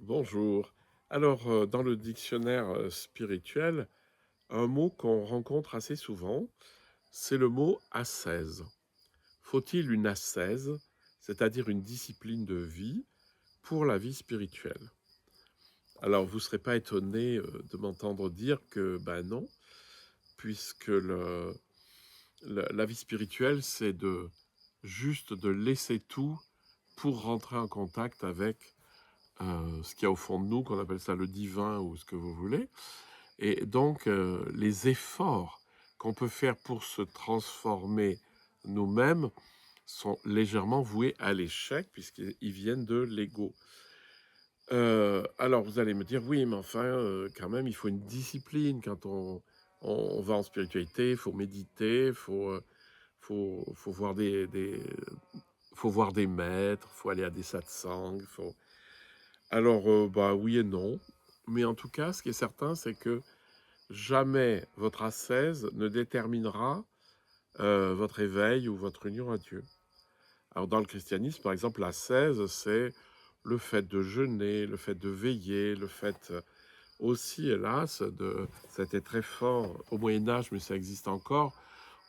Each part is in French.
Bonjour. Alors, dans le dictionnaire spirituel, un mot qu'on rencontre assez souvent, c'est le mot ascèse. Faut-il une ascèse, c'est-à-dire une discipline de vie pour la vie spirituelle? Alors, vous ne serez pas étonné de m'entendre dire que ben non, puisque la vie spirituelle, c'est juste de laisser tout pour rentrer en contact avec ce qu'il y a au fond de nous, qu'on appelle ça le divin ou ce que vous voulez. Et donc, les efforts qu'on peut faire pour se transformer nous-mêmes sont légèrement voués à l'échec puisqu'ils viennent de l'ego. Alors vous allez me dire: «Oui, mais enfin, quand même, il faut une discipline quand on va en spiritualité, il faut méditer, faut voir faut voir des maîtres, faut aller à des satsangs, faut». Alors, bah, oui et non, mais en tout cas, ce qui est certain, c'est que jamais votre ascèse ne déterminera, votre éveil ou votre union à Dieu. Alors dans le christianisme, par exemple, l'ascèse, c'est le fait de jeûner, le fait de veiller, le fait, aussi hélas ça a été très fort au Moyen Âge, mais ça existe encore,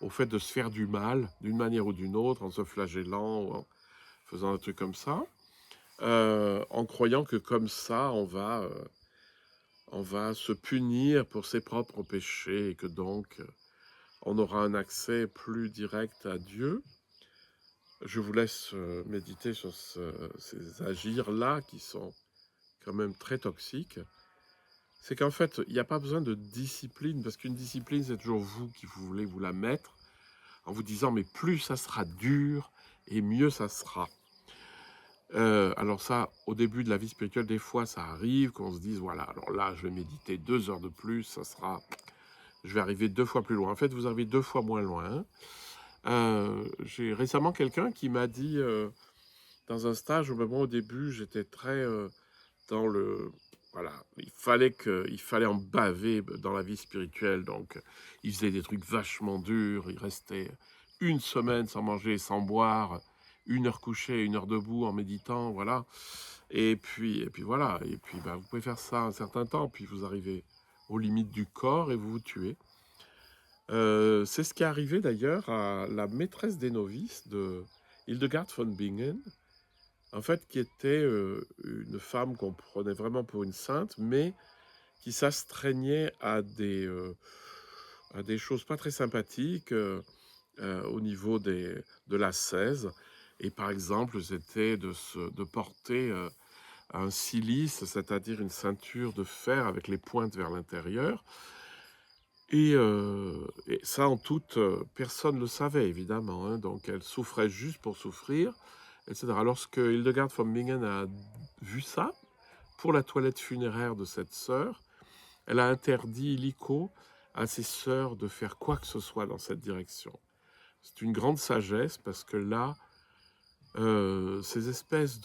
au fait de se faire du mal, d'une manière ou d'une autre, en se flagellant ou en faisant un truc comme ça, en croyant que comme ça on va se punir pour ses propres péchés et que donc, on aura un accès plus direct à Dieu. Je vous laisse méditer sur ces agirs-là qui sont quand même très toxiques. C'est qu'en fait, il n'y a pas besoin de discipline, parce qu'une discipline, c'est toujours vous qui vous voulez vous la mettre, en vous disant, mais plus ça sera dur, et mieux ça sera. Alors ça, au début de la vie spirituelle, des fois, ça arrive qu'on se dise, voilà, alors là, je vais méditer 2 heures de plus, je vais arriver 2 fois plus loin. En fait, vous arrivez 2 fois moins loin. J'ai récemment quelqu'un qui m'a dit, dans un stage, au moment au début, j'étais très dans le... Voilà, il fallait en baver dans la vie spirituelle. Donc, il faisait des trucs vachement durs. Il restait une semaine sans manger et sans boire, 1 heure couché, 1 heure debout en méditant, voilà. Et puis voilà. Et puis, bah, vous pouvez faire ça un certain temps, puis vous arrivez aux limites du corps et vous vous tuez. C'est ce qui est arrivé d'ailleurs à la maîtresse des novices de Hildegard von Bingen, en fait, qui était une femme qu'on prenait vraiment pour une sainte, mais qui s'astreignait à des choses pas très sympathiques au niveau de l'ascèse. Et par exemple, c'était de porter un cilice, c'est-à-dire une ceinture de fer avec les pointes vers l'intérieur. Et ça, en toute, personne ne le savait évidemment, hein, donc elle souffrait juste pour souffrir, et cetera. Lorsque Hildegard von Bingen a vu ça, pour la toilette funéraire de cette sœur, elle a interdit illico à ses sœurs de faire quoi que ce soit dans cette direction. C'est une grande sagesse parce que là, ces espèces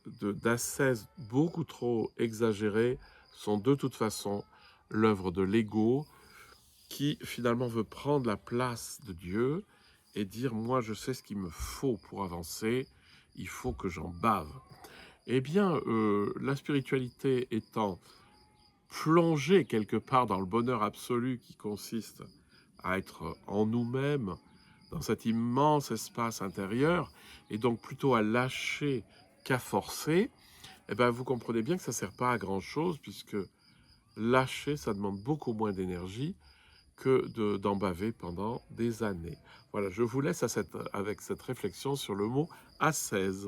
d'ascèses beaucoup trop exagérées sont de toute façon l'œuvre de l'ego, qui finalement veut prendre la place de Dieu et dire: moi je sais ce qu'il me faut pour avancer, il faut que j'en bave. Eh bien, la spiritualité étant plongée quelque part dans le bonheur absolu qui consiste à être en nous-mêmes, dans cet immense espace intérieur, et donc plutôt à lâcher qu'à forcer, eh ben, vous comprenez bien que ça ne sert pas à grand-chose, puisque lâcher, ça demande beaucoup moins d'énergie que d'en baver pendant des années. Voilà, je vous laisse avec cette réflexion sur le mot ascèse.